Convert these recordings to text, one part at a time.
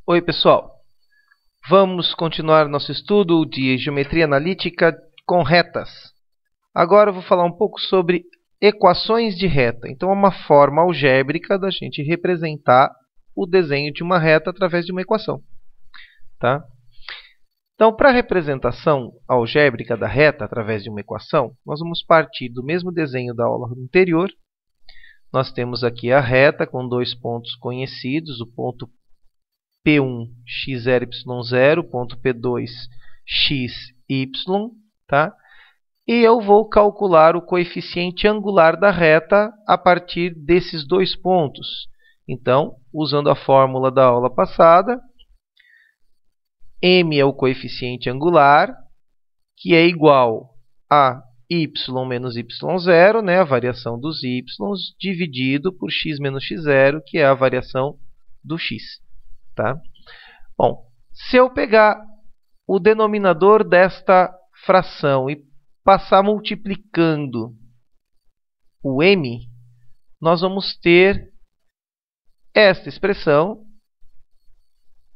Oi, pessoal. Vamos continuar nosso estudo de geometria analítica com retas. Agora eu vou falar um pouco sobre equações de reta. Então, é uma forma algébrica da gente representar o desenho de uma reta através de uma equação. Tá? Então, para a representação algébrica da reta através de uma equação, nós vamos partir do mesmo desenho da aula anterior. Nós temos aqui a reta com dois pontos conhecidos, o ponto P1, x0, y0, ponto P2, x, y, tá? E eu vou calcular o coeficiente angular da reta a partir desses dois pontos. Então, usando a fórmula da aula passada, m é o coeficiente angular, que é igual a y menos y0, né, a variação dos y, dividido por x menos x0, que é a variação do x. Tá? Bom, se eu pegar o denominador desta fração e passar multiplicando o m, nós vamos ter esta expressão,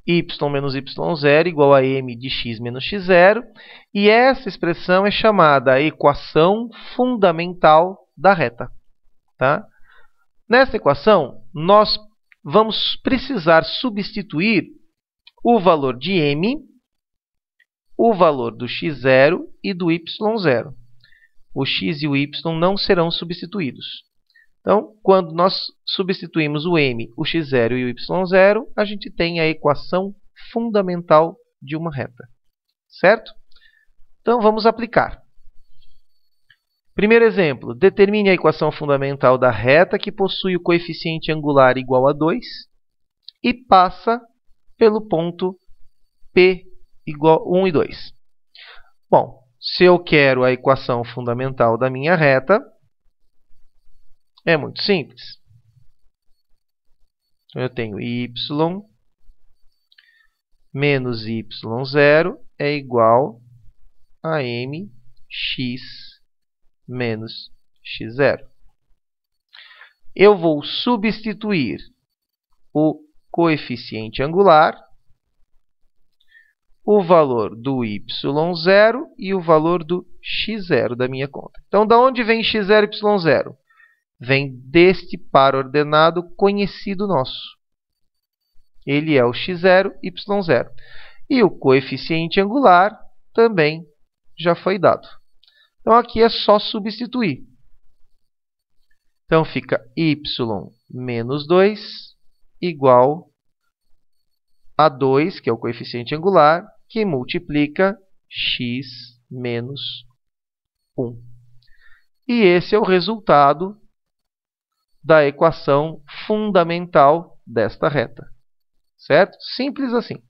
y menos y0 igual a m de x menos x0, e essa expressão é chamada a equação fundamental da reta. Tá? Nessa equação, nós vamos precisar substituir o valor de m, o valor do x0 e do y0. O x e o y não serão substituídos. Então, quando nós substituímos o m, o x0 e o y0, a gente tem a equação fundamental de uma reta. Certo? Então, vamos aplicar. Primeiro exemplo, determine a equação fundamental da reta que possui o coeficiente angular igual a 2 e passa pelo ponto P igual a 1 e 2. Bom, se eu quero a equação fundamental da minha reta, é muito simples. Eu tenho y menos y0 é igual a mx menos x0. Eu vou substituir o coeficiente angular, o valor do y0 e o valor do x0 da minha conta. Então, de onde vem x0 e y0? Vem deste par ordenado conhecido nosso. Ele é o x0 e y0. E o coeficiente angular também já foi dado. Então, aqui é só substituir. Então, fica y menos 2 igual a 2, que é o coeficiente angular, que multiplica x menos 1. E esse é o resultado da equação fundamental desta reta. Certo? Simples assim.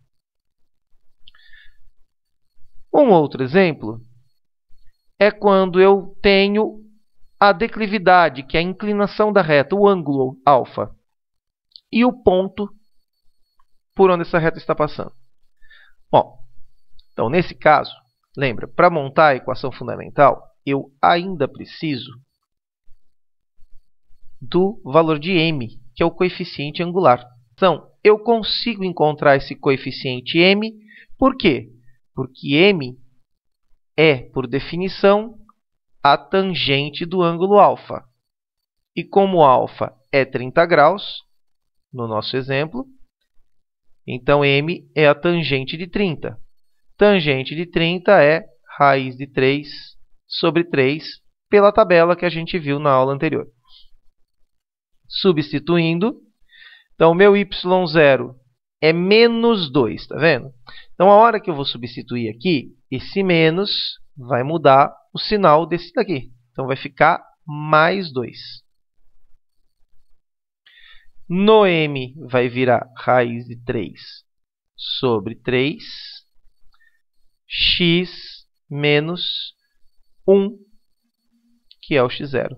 Um outro exemplo é quando eu tenho a declividade, que é a inclinação da reta, o ângulo alfa, e o ponto por onde essa reta está passando. Bom, então nesse caso, lembra, para montar a equação fundamental, eu ainda preciso do valor de m, que é o coeficiente angular. Então, eu consigo encontrar esse coeficiente m, por quê? Porque m é, por definição, a tangente do ângulo alfa. E como alfa é 30 graus, no nosso exemplo, então m é a tangente de 30. Tangente de 30 é raiz de 3 sobre 3, pela tabela que a gente viu na aula anterior. Substituindo, então, o meu y0 é menos 2, tá vendo? Então, a hora que eu vou substituir aqui, esse menos vai mudar o sinal desse daqui. Então, vai ficar mais 2. No m vai virar raiz de 3 sobre 3, x menos 1, que é o x0.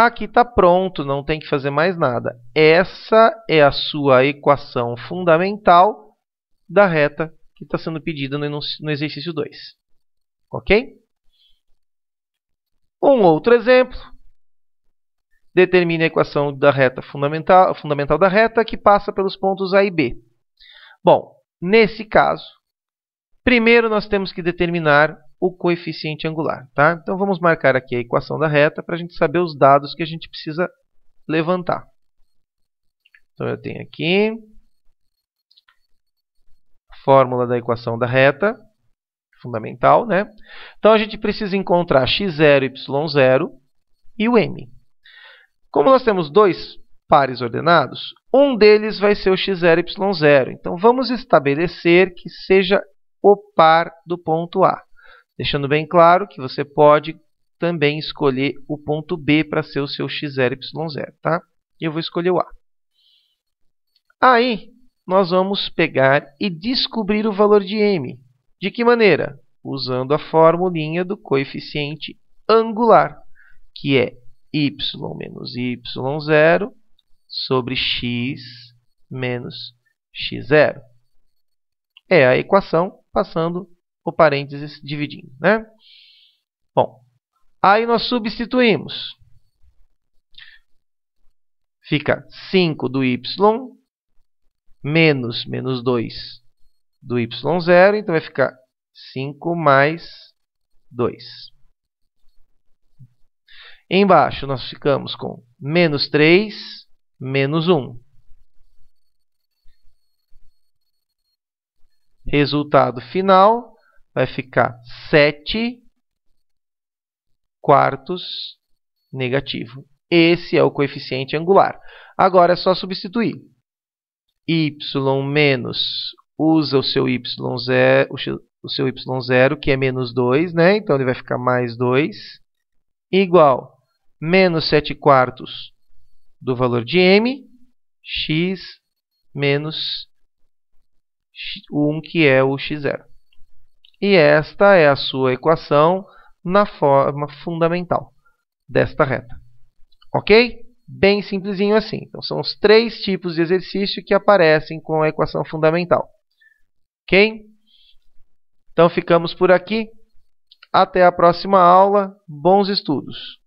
Aqui está pronto, não tem que fazer mais nada. Essa é a sua equação fundamental da reta que está sendo pedida no exercício 2. Ok? Um outro exemplo. Determine a equação da reta fundamental da reta que passa pelos pontos A e B. Bom, nesse caso, primeiro nós temos que determinar o coeficiente angular. Tá? Então, vamos marcar aqui a equação da reta para a gente saber os dados que a gente precisa levantar. Então, eu tenho aqui a fórmula da equação da reta, fundamental, né? Então, a gente precisa encontrar x0, y0 e o m. Como nós temos dois pares ordenados, um deles vai ser o x0, y0. Então, vamos estabelecer que seja o par do ponto A. Deixando bem claro que você pode também escolher o ponto B para ser o seu x0, y0. Tá? E eu vou escolher o A. Aí, nós vamos pegar e descobrir o valor de m. De que maneira? Usando a formulinha do coeficiente angular, que é y menos y0 sobre x menos x0. É a equação passando o parênteses dividindo, né? Bom, aí nós substituímos. Fica 5 do y menos 2 do y0, então vai ficar 5 mais 2. Embaixo nós ficamos com menos 3, menos 1. Resultado final vai ficar 7 quartos negativo. Esse é o coeficiente angular. Agora é só substituir. Y menos, usa o seu y0, que é menos 2, né? Então ele vai ficar mais 2, igual menos 7 quartos do valor de m, x menos 1, que é o x0. E esta é a sua equação na forma fundamental desta reta. Ok? Bem simplesinho assim. Então, são os 3 tipos de exercício que aparecem com a equação fundamental. Ok? Então, ficamos por aqui. Até a próxima aula. Bons estudos!